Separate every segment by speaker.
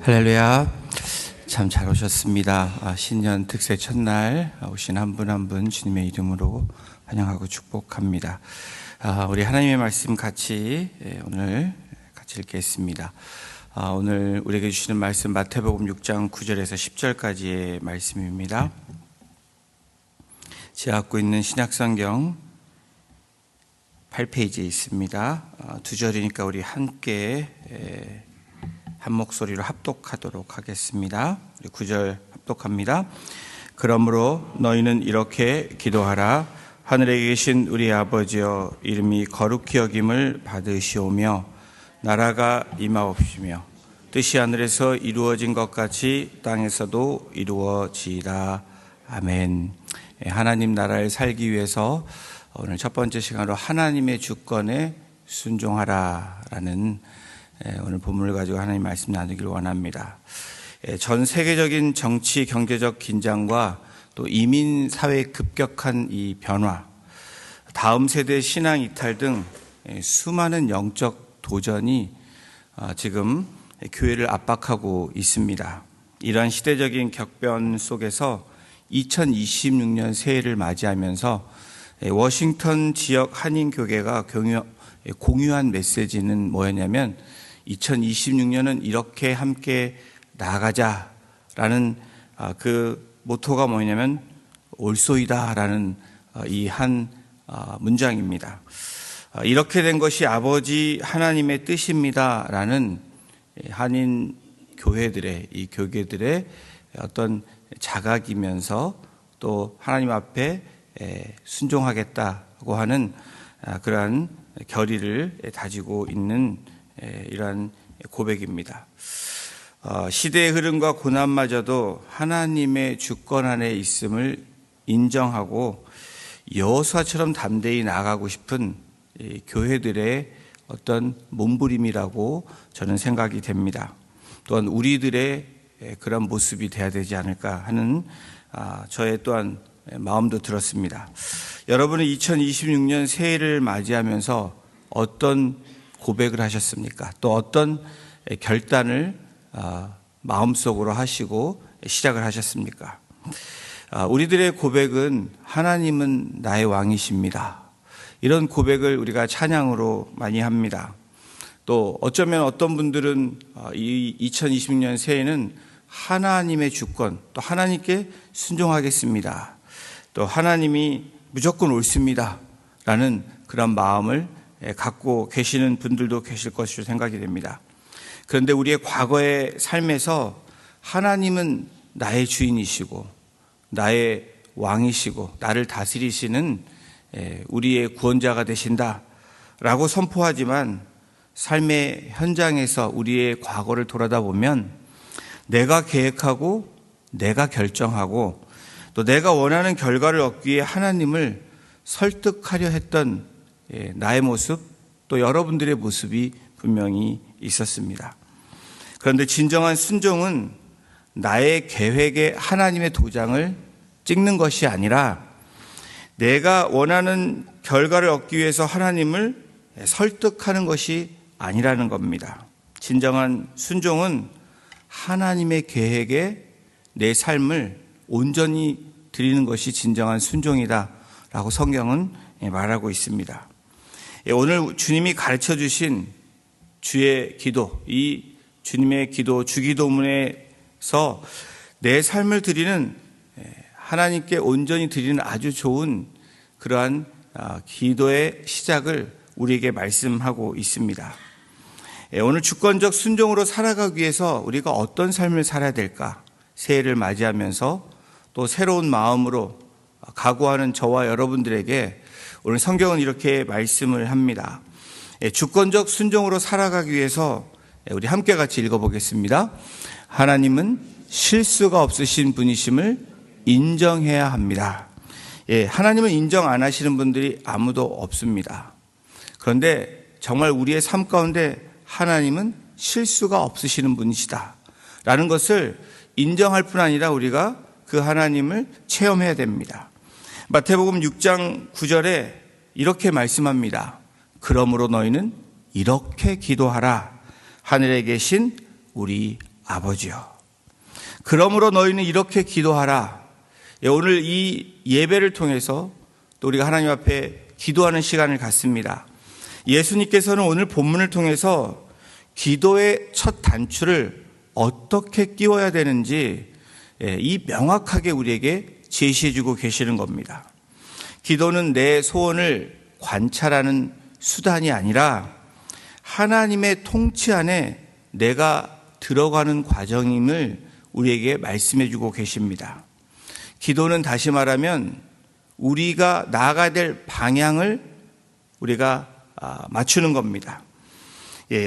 Speaker 1: 할렐루야. 참 잘 오셨습니다. 신년 특세 첫날 오신 한 분 한 분 주님의 이름으로 환영하고 축복합니다. 우리 하나님의 말씀 같이 오늘 같이 읽겠습니다. 오늘 우리에게 주시는 말씀 마태복음 6장 9절에서 10절까지의 말씀입니다. 제가 갖고 있는 신약성경 8페이지에 있습니다. 두 절이니까 우리 함께 한 목소리로 합독하도록 하겠습니다. 우리 9절 합독합니다. 그러므로 너희는 이렇게 기도하라. 하늘에 계신 우리 아버지여, 이름이 거룩히 여김을 받으시오며 나라가 임하옵시며 뜻이 하늘에서 이루어진 것 같이 땅에서도 이루어지이다. 아멘. 하나님 나라에 살기 위해서 오늘 첫 번째 시간으로 하나님의 주권에 순종하라라는 오늘 본문을 가지고 하나님 말씀 나누기를 원합니다. 전 세계적인 정치 경제적 긴장과 또 이민 사회의 급격한 이 변화, 다음 세대 신앙 이탈 등 수많은 영적 도전이 지금 교회를 압박하고 있습니다. 이러한 시대적인 격변 속에서 2026년 새해를 맞이하면서 워싱턴 지역 한인교회가 공유한 메시지는 뭐였냐면 2026년은 이렇게 함께 나아가자라는 그 모토가 뭐냐면 올소이다라는 이 한 문장입니다. 이렇게 된 것이 아버지 하나님의 뜻입니다라는 한인 교회들의 이 교계들의 어떤 자각이면서 또 하나님 앞에 순종하겠다고 하는 그러한 결의를 다지고 있는 이러한 고백입니다. 시대의 흐름과 고난마저도 하나님의 주권 안에 있음을 인정하고 여호수아처럼 담대히 나아가고 싶은 교회들의 어떤 몸부림이라고 저는 생각이 됩니다. 또한 우리들의 그런 모습이 돼야 되지 않을까 하는 저의 또한 마음도 들었습니다. 여러분은 2026년 새해를 맞이하면서 어떤 고백을 하셨습니까? 또 어떤 결단을 마음속으로 하시고 시작을 하셨습니까? 우리들의 고백은 하나님은 나의 왕이십니다. 이런 고백을 우리가 찬양으로 많이 합니다. 또 어쩌면 어떤 분들은 이 2026년 새해는 하나님의 주권, 또 하나님께 순종하겠습니다. 또 하나님이 무조건 옳습니다. 라는 그런 마음을 갖고 계시는 분들도 계실 것으로 생각이 됩니다. 그런데 우리의 과거의 삶에서 하나님은 나의 주인이시고 나의 왕이시고 나를 다스리시는 우리의 구원자가 되신다라고 선포하지만 삶의 현장에서 우리의 과거를 돌아다 보면 내가 계획하고 내가 결정하고 또 내가 원하는 결과를 얻기 위해 하나님을 설득하려 했던 나의 모습, 또 여러분들의 모습이 분명히 있었습니다. 그런데 진정한 순종은 나의 계획에 하나님의 도장을 찍는 것이 아니라 내가 원하는 결과를 얻기 위해서 하나님을 설득하는 것이 아니라는 겁니다. 진정한 순종은 하나님의 계획에 내 삶을 온전히 드리는 것이 진정한 순종이다라고 성경은 말하고 있습니다. 오늘 주님이 가르쳐 주신 주의 기도, 이 주님의 기도, 주기도문에서 내 삶을 드리는 하나님께 온전히 드리는 아주 좋은 그러한 기도의 시작을 우리에게 말씀하고 있습니다. 오늘 주권적 순종으로 살아가기 위해서 우리가 어떤 삶을 살아야 될까? 새해를 맞이하면서 또 새로운 마음으로 각오하는 저와 여러분들에게 오늘 성경은 이렇게 말씀을 합니다. 주권적 순종으로 살아가기 위해서 우리 함께 같이 읽어보겠습니다. 하나님은 실수가 없으신 분이심을 인정해야 합니다. 하나님은 인정 안 하시는 분들이 아무도 없습니다. 그런데 정말 우리의 삶 가운데 하나님은 실수가 없으시는 분이시다 라는 것을 인정할 뿐 아니라 우리가 그 하나님을 체험해야 됩니다. 마태복음 6장 9절에 이렇게 말씀합니다. 그러므로 너희는 이렇게 기도하라. 하늘에 계신 우리 아버지여. 그러므로 너희는 이렇게 기도하라. 오늘 이 예배를 통해서 또 우리가 하나님 앞에 기도하는 시간을 갖습니다. 예수님께서는 오늘 본문을 통해서 기도의 첫 단추를 어떻게 끼워야 되는지 이 명확하게 우리에게 제시해주고 계시는 겁니다. 기도는 내 소원을 관찰하는 수단이 아니라 하나님의 통치 안에 내가 들어가는 과정임을 우리에게 말씀해주고 계십니다. 기도는 다시 말하면 우리가 나아가야 될 방향을 우리가 맞추는 겁니다.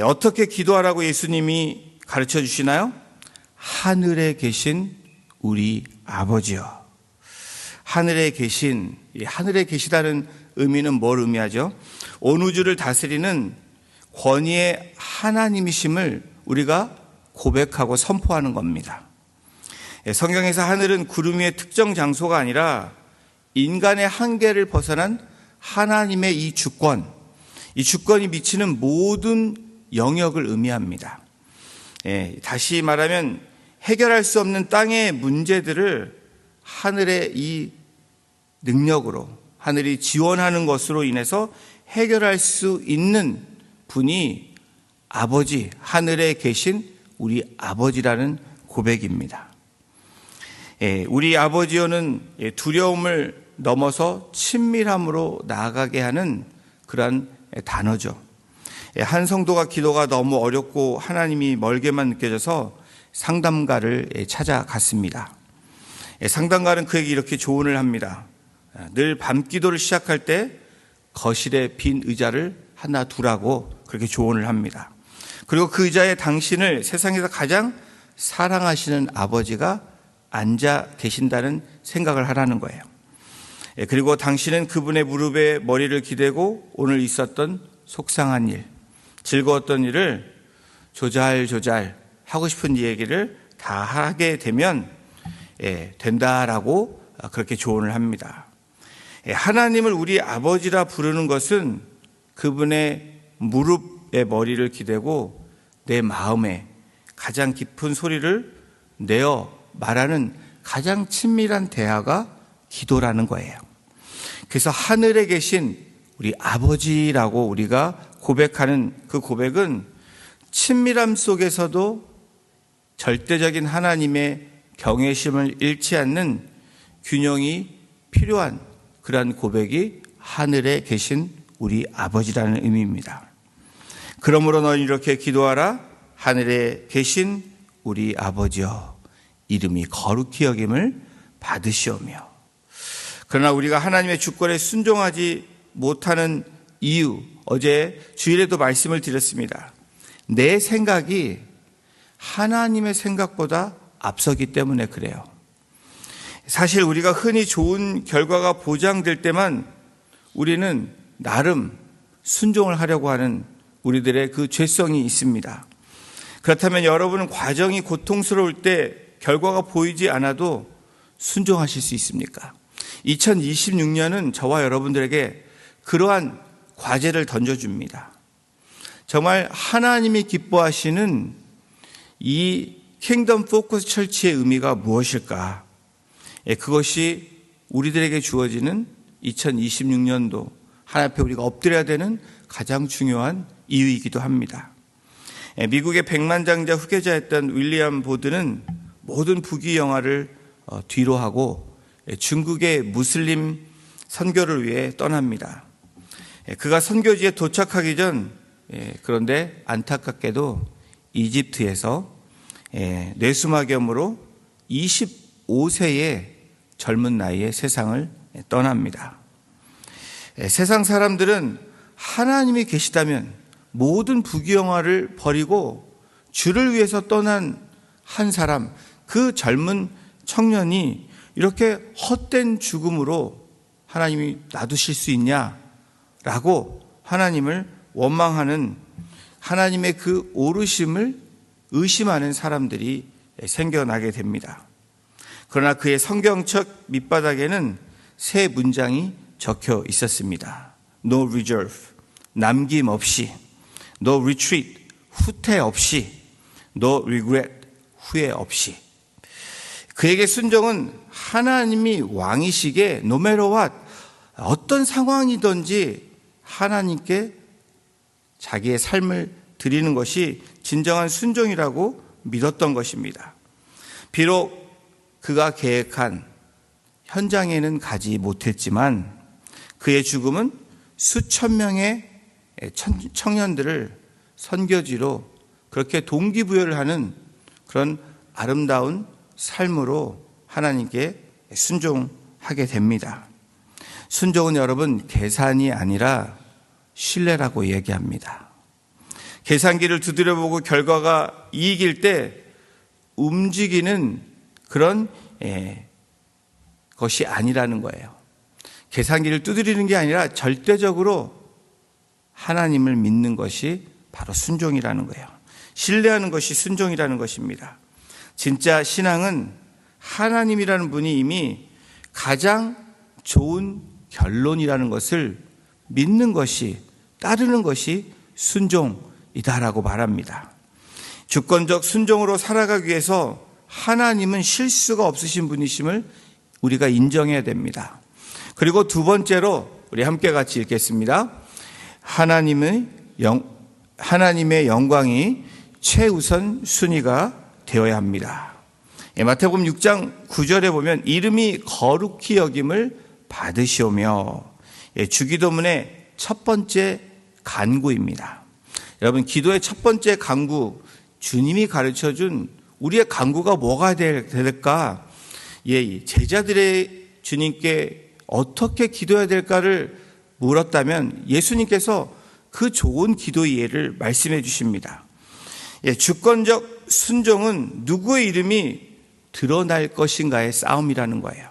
Speaker 1: 어떻게 기도하라고 예수님이 가르쳐 주시나요? 하늘에 계신 우리 아버지여. 하늘에 계시다는 의미는 뭘 의미하죠? 온 우주를 다스리는 권위의 하나님이심을 우리가 고백하고 선포하는 겁니다. 성경에서 하늘은 구름 위의 특정 장소가 아니라 인간의 한계를 벗어난 하나님의 이 주권이 미치는 모든 영역을 의미합니다. 다시 말하면 해결할 수 없는 땅의 문제들을 하늘의 이 능력으로, 하늘이 지원하는 것으로 인해서 해결할 수 있는 분이 아버지, 하늘에 계신 우리 아버지라는 고백입니다. 우리 아버지여는 두려움을 넘어서 친밀함으로 나아가게 하는 그런 단어죠. 한 성도가 기도가 너무 어렵고 하나님이 멀게만 느껴져서 상담가를 찾아갔습니다. 상담가는 그에게 이렇게 조언을 합니다. 늘 밤 기도를 시작할 때 거실에 빈 의자를 하나 두라고 그렇게 조언을 합니다. 그리고 그 의자에 당신을 세상에서 가장 사랑하시는 아버지가 앉아 계신다는 생각을 하라는 거예요. 그리고 당신은 그분의 무릎에 머리를 기대고 오늘 있었던 속상한 일, 즐거웠던 일을 조잘조잘 하고 싶은 얘기를 다 하게 되면 된다라고 그렇게 조언을 합니다. 하나님을 우리 아버지라 부르는 것은 그분의 무릎에 머리를 기대고 내 마음에 가장 깊은 소리를 내어 말하는 가장 친밀한 대화가 기도라는 거예요. 그래서 하늘에 계신 우리 아버지라고 우리가 고백하는 그 고백은 친밀함 속에서도 절대적인 하나님의 경외심을 잃지 않는 균형이 필요한 그러한 고백이 하늘에 계신 우리 아버지라는 의미입니다. 그러므로 너는 이렇게 기도하라. 하늘에 계신 우리 아버지여, 이름이 거룩히 여김을 받으시오며. 그러나 우리가 하나님의 주권에 순종하지 못하는 이유, 어제 주일에도 말씀을 드렸습니다. 내 생각이 하나님의 생각보다 앞서기 때문에 그래요. 사실 우리가 흔히 좋은 결과가 보장될 때만 우리는 나름 순종을 하려고 하는 우리들의 그 죄성이 있습니다. 그렇다면 여러분은 과정이 고통스러울 때 결과가 보이지 않아도 순종하실 수 있습니까? 2026년은 저와 여러분들에게 그러한 과제를 던져줍니다. 정말 하나님이 기뻐하시는 이 킹덤 포커스 철치의 의미가 무엇일까? 그것이 우리들에게 주어지는 2026년도 하나님 앞에 우리가 엎드려야 되는 가장 중요한 이유이기도 합니다. 미국의 백만장자 후계자였던 윌리엄 보드는 모든 부귀 영화를 뒤로 하고 중국의 무슬림 선교를 위해 떠납니다. 그가 선교지에 도착하기 전 그런데 안타깝게도 이집트에서 뇌수막염으로 25세의 젊은 나이에 세상을 떠납니다. 세상 사람들은 하나님이 계시다면 모든 부귀영화를 버리고 주를 위해서 떠난 한 사람, 그 젊은 청년이 이렇게 헛된 죽음으로 하나님이 놔두실 수 있냐라고 하나님을 원망하는, 하나님의 그 오르심을 의심하는 사람들이 생겨나게 됩니다. 그러나 그의 성경책 밑바닥에는 세 문장이 적혀 있었습니다. No reserve, 남김없이. No retreat, 후퇴 없이. No regret, 후회 없이. 그에게 순종은 하나님이 왕이시기에 no matter what, 어떤 상황이든지 하나님께 자기의 삶을 드리는 것이 진정한 순종이라고 믿었던 것입니다. 비록 그가 계획한 현장에는 가지 못했지만 그의 죽음은 수천 명의 청년들을 선교지로 그렇게 동기부여를 하는 그런 아름다운 삶으로 하나님께 순종하게 됩니다. 순종은 여러분 계산이 아니라 신뢰라고 얘기합니다. 계산기를 두드려보고 결과가 이익일 때 움직이는 그런 것이 아니라는 거예요. 계산기를 두드리는 게 아니라 절대적으로 하나님을 믿는 것이 바로 순종이라는 거예요. 신뢰하는 것이 순종이라는 것입니다. 진짜 신앙은 하나님이라는 분이 이미 가장 좋은 결론이라는 것을 믿는 것이, 따르는 것이 순종이다라고 말합니다. 주권적 순종으로 살아가기 위해서 하나님은 실수가 없으신 분이심을 우리가 인정해야 됩니다. 그리고 두 번째로 우리 함께 같이 읽겠습니다. 하나님의 영광이 최우선 순위가 되어야 합니다. 마태복음 6장 9절에 보면 이름이 거룩히 여김을 받으시오며, 주기도문의 첫 번째 간구입니다. 여러분, 기도의 첫 번째 간구, 주님이 가르쳐준 우리의 간구가 뭐가 될까? 제자들의 주님께 어떻게 기도해야 될까를 물었다면 예수님께서 그 좋은 기도의 예를 말씀해 주십니다. 주권적 순종은 누구의 이름이 드러날 것인가의 싸움이라는 거예요.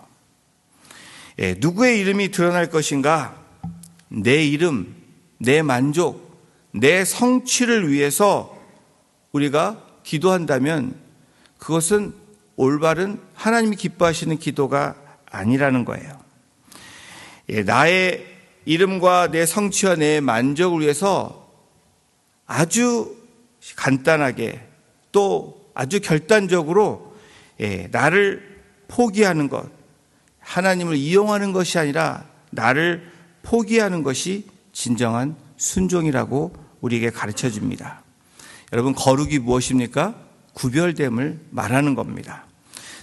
Speaker 1: 누구의 이름이 드러날 것인가? 내 이름, 내 만족, 내 성취를 위해서 우리가 기도한다면 그것은 올바른 하나님이 기뻐하시는 기도가 아니라는 거예요. 나의 이름과 내 성취와 내 만족을 위해서 아주 간단하게 또 아주 결단적으로 나를 포기하는 것, 하나님을 이용하는 것이 아니라 나를 포기하는 것이 진정한 순종이라고 우리에게 가르쳐 줍니다. 여러분, 거룩이 무엇입니까? 구별됨을 말하는 겁니다.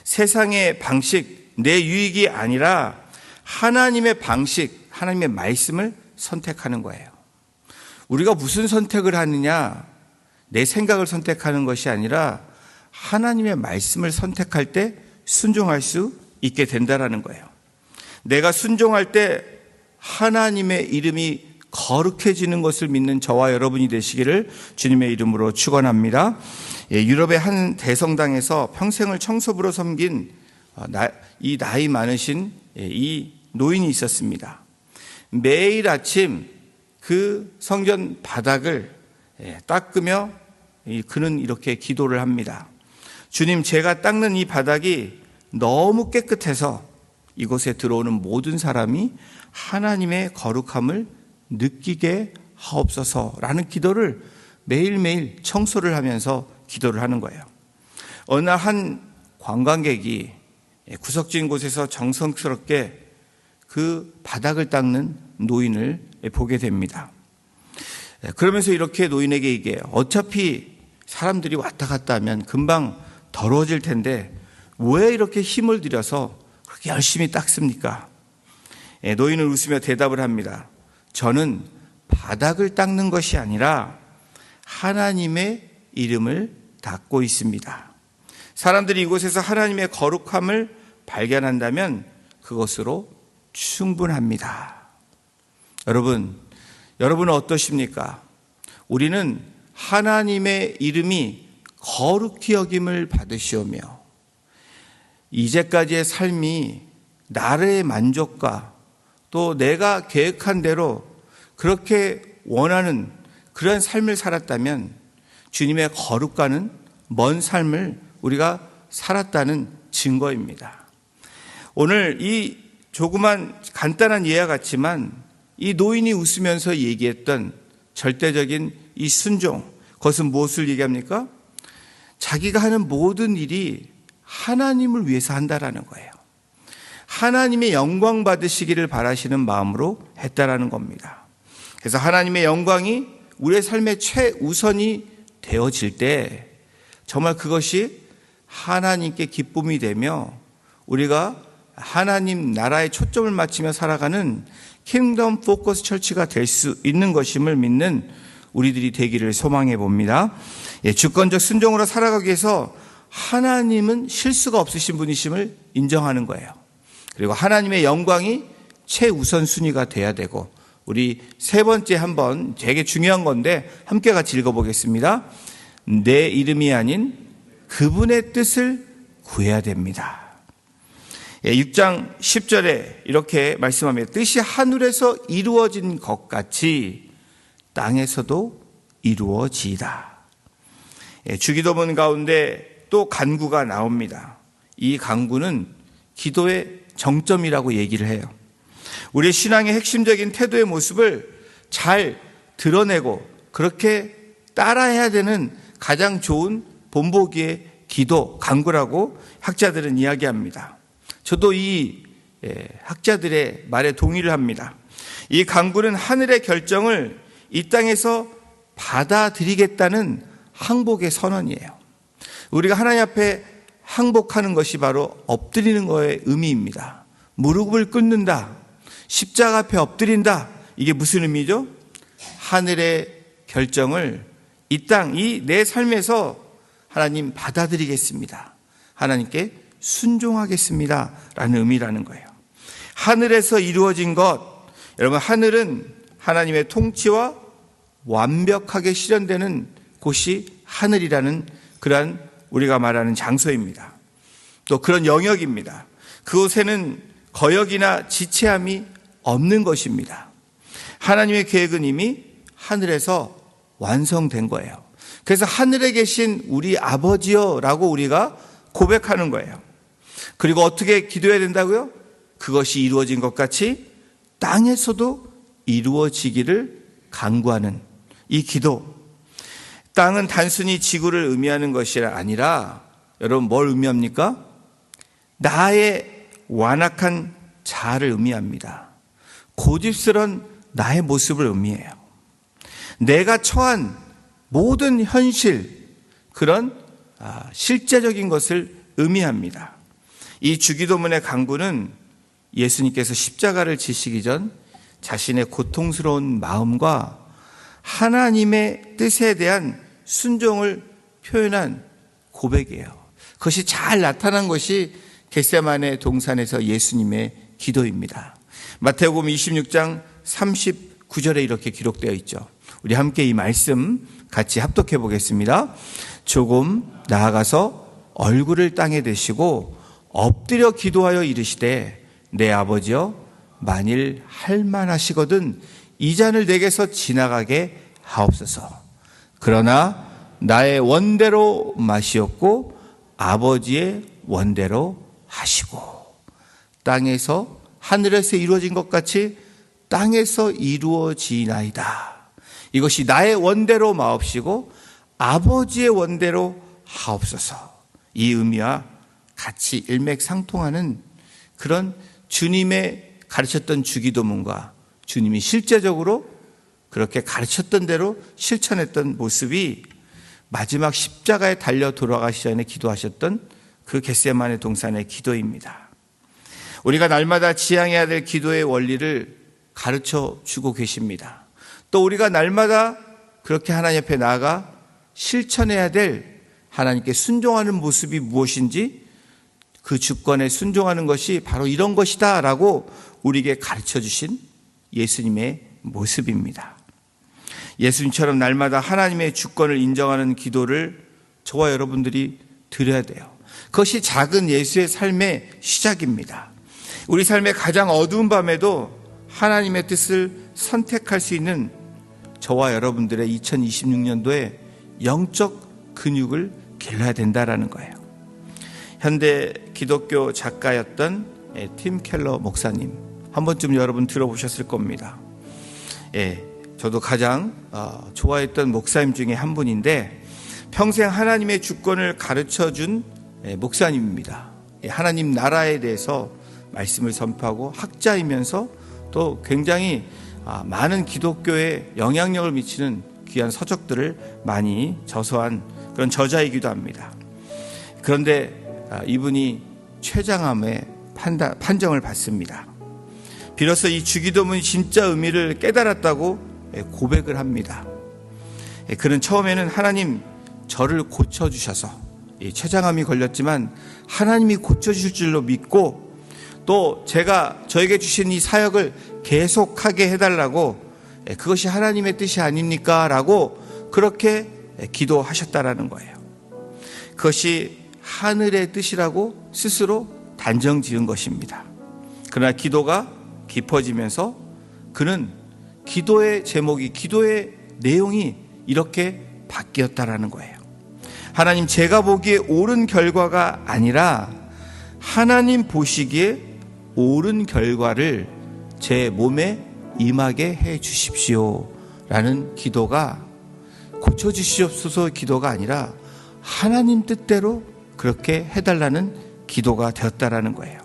Speaker 1: 세상의 방식, 내 유익이 아니라 하나님의 방식, 하나님의 말씀을 선택하는 거예요. 우리가 무슨 선택을 하느냐, 내 생각을 선택하는 것이 아니라 하나님의 말씀을 선택할 때 순종할 수 있게 된다라는 거예요. 내가 순종할 때 하나님의 이름이 거룩해지는 것을 믿는 저와 여러분이 되시기를 주님의 이름으로 축원합니다. 유럽의 한 대성당에서 평생을 청소부로 섬긴 이 나이 많으신 이 노인이 있었습니다. 매일 아침 그 성전 바닥을 닦으며 그는 이렇게 기도를 합니다. 주님, 제가 닦는 이 바닥이 너무 깨끗해서 이곳에 들어오는 모든 사람이 하나님의 거룩함을 느끼게 하옵소서라는 기도를 매일매일 청소를 하면서 기도를 하는 거예요. 어느 날 한 관광객이 구석진 곳에서 정성스럽게 그 바닥을 닦는 노인을 보게 됩니다. 그러면서 이렇게 노인에게 얘기해요. 어차피 사람들이 왔다 갔다 하면 금방 더러워질 텐데 왜 이렇게 힘을 들여서 그렇게 열심히 닦습니까? 노인은 웃으며 대답을 합니다. 저는 바닥을 닦는 것이 아니라 하나님의 이름을 닦고 있습니다. 사람들이 이곳에서 하나님의 거룩함을 발견한다면 그것으로 충분합니다. 여러분은 어떠십니까? 우리는 하나님의 이름이 거룩히 여김을 받으시오며 이제까지의 삶이 나의 만족과 또 내가 계획한 대로 그렇게 원하는 그런 삶을 살았다면 주님의 거룩과는 먼 삶을 우리가 살았다는 증거입니다. 오늘 이 조그만 간단한 예와 같지만 이 노인이 웃으면서 얘기했던 절대적인 이 순종, 그것은 무엇을 얘기합니까? 자기가 하는 모든 일이 하나님을 위해서 한다라는 거예요. 하나님의 영광 받으시기를 바라시는 마음으로 했다라는 겁니다. 그래서 하나님의 영광이 우리의 삶의 최우선이 되어질 때 정말 그것이 하나님께 기쁨이 되며 우리가 하나님 나라에 초점을 맞추며 살아가는 킹덤 포커스 처치가 될 수 있는 것임을 믿는 우리들이 되기를 소망해 봅니다. 주권적 순종으로 살아가기 위해서 하나님은 실수가 없으신 분이심을 인정하는 거예요. 그리고 하나님의 영광이 최우선 순위가 돼야 되고, 우리 세 번째 한번 되게 중요한 건데 함께 같이 읽어보겠습니다. 내 이름이 아닌 그분의 뜻을 구해야 됩니다. 6장 10절에 이렇게 말씀합니다. 뜻이 하늘에서 이루어진 것 같이 땅에서도 이루어지이다. 주기도문 가운데 또 간구가 나옵니다. 이 간구는 기도의 정점이라고 얘기를 해요. 우리의 신앙의 핵심적인 태도의 모습을 잘 드러내고 그렇게 따라해야 되는 가장 좋은 본보기의 기도, 간구라고 학자들은 이야기합니다. 저도 이 학자들의 말에 동의를 합니다. 이 간구는 하늘의 결정을 이 땅에서 받아들이겠다는 항복의 선언이에요. 우리가 하나님 앞에 항복하는 것이 바로 엎드리는 거의 의미입니다. 무릎을 꿇는다, 십자가 앞에 엎드린다. 이게 무슨 의미죠? 하늘의 결정을 이 땅, 이 내 삶에서 하나님 받아들이겠습니다. 하나님께 순종하겠습니다 라는 의미라는 거예요. 하늘에서 이루어진 것, 여러분, 하늘은 하나님의 통치와 완벽하게 실현되는 곳이 하늘이라는 그러한 우리가 말하는 장소입니다. 또 그런 영역입니다. 그곳에는 거역이나 지체함이 없는 것입니다. 하나님의 계획은 이미 하늘에서 완성된 거예요. 그래서 하늘에 계신 우리 아버지여 라고 우리가 고백하는 거예요. 그리고 어떻게 기도해야 된다고요? 그것이 이루어진 것 같이 땅에서도 이루어지기를 간구하는 이 기도. 땅은 단순히 지구를 의미하는 것이 아니라 여러분 뭘 의미합니까? 나의 완악한 자아를 의미합니다. 고집스런 나의 모습을 의미해요. 내가 처한 모든 현실, 그런 실제적인 것을 의미합니다. 이 주기도문의 간구는 예수님께서 십자가를 지시기 전 자신의 고통스러운 마음과 하나님의 뜻에 대한 순종을 표현한 고백이에요. 그것이 잘 나타난 것이 겟세마네 동산에서 예수님의 기도입니다. 마태복음 26장 39절에 이렇게 기록되어 있죠. 우리 함께 이 말씀 같이 합독해 보겠습니다. 조금 나아가서 얼굴을 땅에 대시고 엎드려 기도하여 이르시되 내 아버지여 만일 할만하시거든 이 잔을 내게서 지나가게 하옵소서. 그러나 나의 원대로 마시옵고 아버지의 원대로 하시고. 땅에서 하늘에서 이루어진 것 같이 땅에서 이루어지나이다. 이것이 나의 원대로 마옵시고 아버지의 원대로 하옵소서. 이 의미와 같이 일맥상통하는 그런 주님의 가르쳤던 주기도문과 주님이 실제적으로 그렇게 가르쳤던 대로 실천했던 모습이 마지막 십자가에 달려 돌아가시 전에 기도하셨던 그 겟세마네 동산의 기도입니다. 우리가 날마다 지향해야 될 기도의 원리를 가르쳐 주고 계십니다. 또 우리가 날마다 그렇게 하나님 앞에 나아가 실천해야 될 하나님께 순종하는 모습이 무엇인지, 그 주권에 순종하는 것이 바로 이런 것이다 라고 우리에게 가르쳐 주신 예수님의 모습입니다. 예수님처럼 날마다 하나님의 주권을 인정하는 기도를 저와 여러분들이 드려야 돼요. 그것이 작은 예수의 삶의 시작입니다. 우리 삶의 가장 어두운 밤에도 하나님의 뜻을 선택할 수 있는 저와 여러분들의 2026년도에 영적 근육을 길러야 된다라는 거예요. 현대 기독교 작가였던 팀 켈러 목사님, 한 번쯤 여러분 들어보셨을 겁니다. 저도 가장 좋아했던 목사님 중에 한 분인데, 평생 하나님의 주권을 가르쳐준 목사님입니다. 하나님 나라에 대해서 말씀을 선포하고 학자이면서 또 굉장히 많은 기독교에 영향력을 미치는 귀한 서적들을 많이 저서한 그런 저자이기도 합니다. 그런데 이분이 췌장암의 판정을 받습니다. 비로소 이 주기도문이 진짜 의미를 깨달았다고 고백을 합니다. 그는 처음에는 하나님 저를 고쳐주셔서 췌장암이 걸렸지만 하나님이 고쳐주실 줄로 믿고 또 저에게 주신 이 사역을 계속하게 해달라고 그것이 하나님의 뜻이 아닙니까? 라고 그렇게 기도하셨다라는 거예요. 그것이 하늘의 뜻이라고 스스로 단정 지은 것입니다. 그러나 기도가 깊어지면서 그는 기도의 제목이, 기도의 내용이 이렇게 바뀌었다라는 거예요. 하나님, 제가 보기에 옳은 결과가 아니라 하나님 보시기에 옳은 결과를 제 몸에 임하게 해 주십시오 라는 기도가, 고쳐주시옵소서 기도가 아니라 하나님 뜻대로 그렇게 해달라는 기도가 되었다라는 거예요.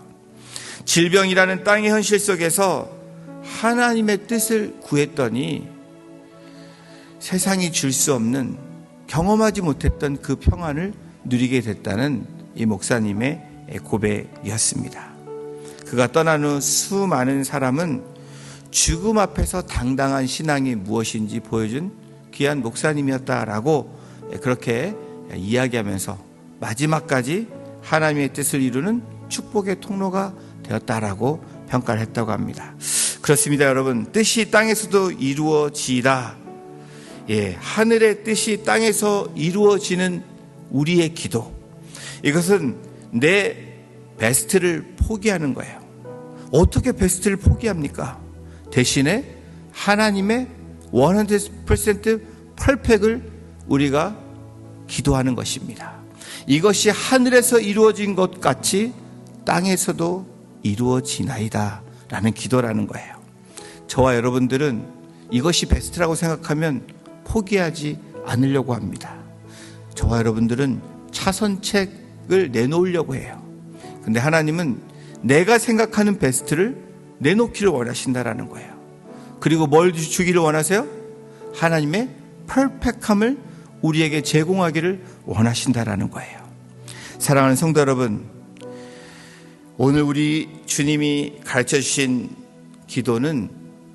Speaker 1: 질병이라는 땅의 현실 속에서 하나님의 뜻을 구했더니 세상이 줄 수 없는, 경험하지 못했던 그 평안을 누리게 됐다는 이 목사님의 고백이었습니다. 그가 떠난 후 수많은 사람은 죽음 앞에서 당당한 신앙이 무엇인지 보여준 귀한 목사님이었다라고 그렇게 이야기하면서 마지막까지 하나님의 뜻을 이루는 축복의 통로가 되었다라고 평가를 했다고 합니다. 그렇습니다, 여러분. 뜻이 땅에서도 이루어지라. 하늘의 뜻이 땅에서 이루어지는 우리의 기도, 이것은 내 베스트를 포기하는 거예요. 어떻게 베스트를 포기합니까? 대신에 하나님의 100% 퍼펙트를 우리가 기도하는 것입니다. 이것이 하늘에서 이루어진 것 같이 땅에서도 이루어지나이다 라는 기도라는 거예요. 저와 여러분들은 이것이 베스트라고 생각하면 포기하지 않으려고 합니다. 저와 여러분들은 차선책을 내놓으려고 해요. 근데 하나님은 내가 생각하는 베스트를 내놓기를 원하신다라는 거예요. 그리고 뭘 주기를 원하세요? 하나님의 퍼펙함을 우리에게 제공하기를 원하신다라는 거예요. 사랑하는 성도 여러분, 오늘 우리 주님이 가르쳐 주신 기도는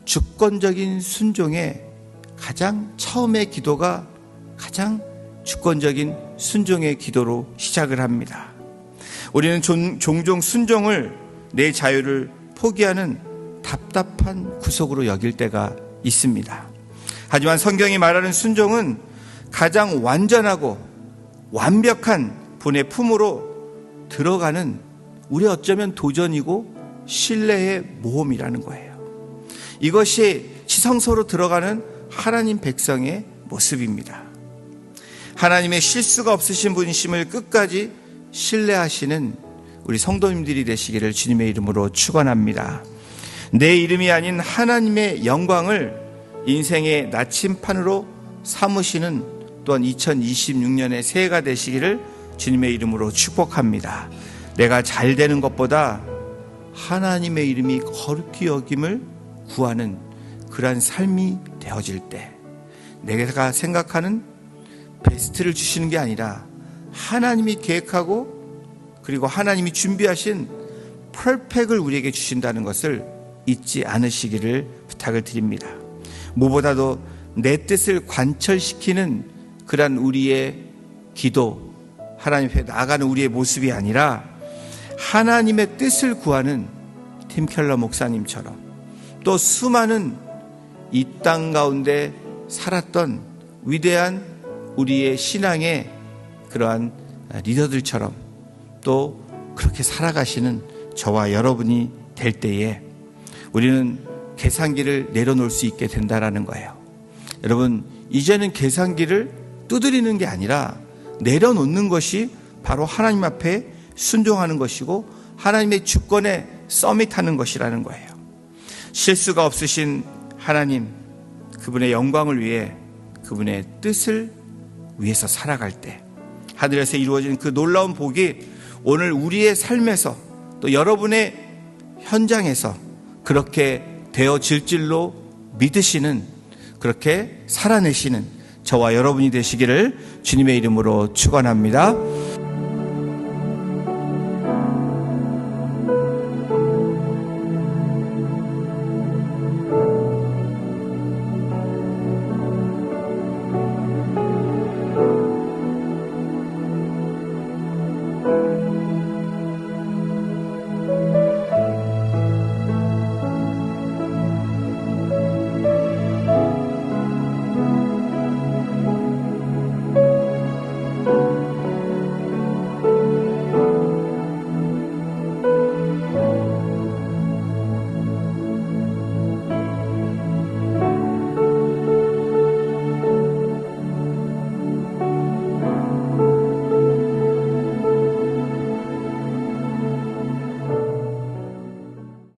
Speaker 1: 주권적인 순종의 가장 처음의 기도가 가장 주권적인 순종의 기도로 시작을 합니다. 우리는 종종 순종을, 내 자유를 포기하는 답답한 구속으로 여길 때가 있습니다. 하지만 성경이 말하는 순종은 가장 완전하고 완벽한 분의 품으로 들어가는, 우리 어쩌면 도전이고 신뢰의 모험이라는 거예요. 이것이 지성소로 들어가는 하나님 백성의 모습입니다. 하나님의 실수가 없으신 분이심을 끝까지 신뢰하시는 우리 성도님들이 되시기를 주님의 이름으로 축원합니다. 내 이름이 아닌 하나님의 영광을 인생의 나침판으로 삼으시는 또한 2026년의 새해가 되시기를 주님의 이름으로 축복합니다. 내가 잘 되는 것보다 하나님의 이름이 거룩히 여김을 구하는 그러한 삶이 되어질 때, 내가 생각하는 베스트를 주시는 게 아니라 하나님이 계획하고 그리고 하나님이 준비하신 퍼펙트를 우리에게 주신다는 것을 잊지 않으시기를 부탁을 드립니다. 무엇보다도 내 뜻을 관철시키는 그러한 우리의 기도, 하나님 앞에 나아가는 우리의 모습이 아니라 하나님의 뜻을 구하는 팀 켈러 목사님처럼, 또 수많은 이 땅 가운데 살았던 위대한 우리의 신앙의 그러한 리더들처럼 또 그렇게 살아가시는 저와 여러분이 될 때에 우리는 계산기를 내려놓을 수 있게 된다라는 거예요. 여러분, 이제는 계산기를 두드리는 게 아니라 내려놓는 것이 바로 하나님 앞에 순종하는 것이고 하나님의 주권에 서밋하는 것이라는 거예요. 실수가 없으신 하나님, 그분의 영광을 위해 그분의 뜻을 위해서 살아갈 때 하늘에서 이루어진 그 놀라운 복이 오늘 우리의 삶에서 또 여러분의 현장에서 그렇게 되어질 줄로 믿으시는, 그렇게 살아내시는 저와 여러분이 되시기를 주님의 이름으로 축원합니다.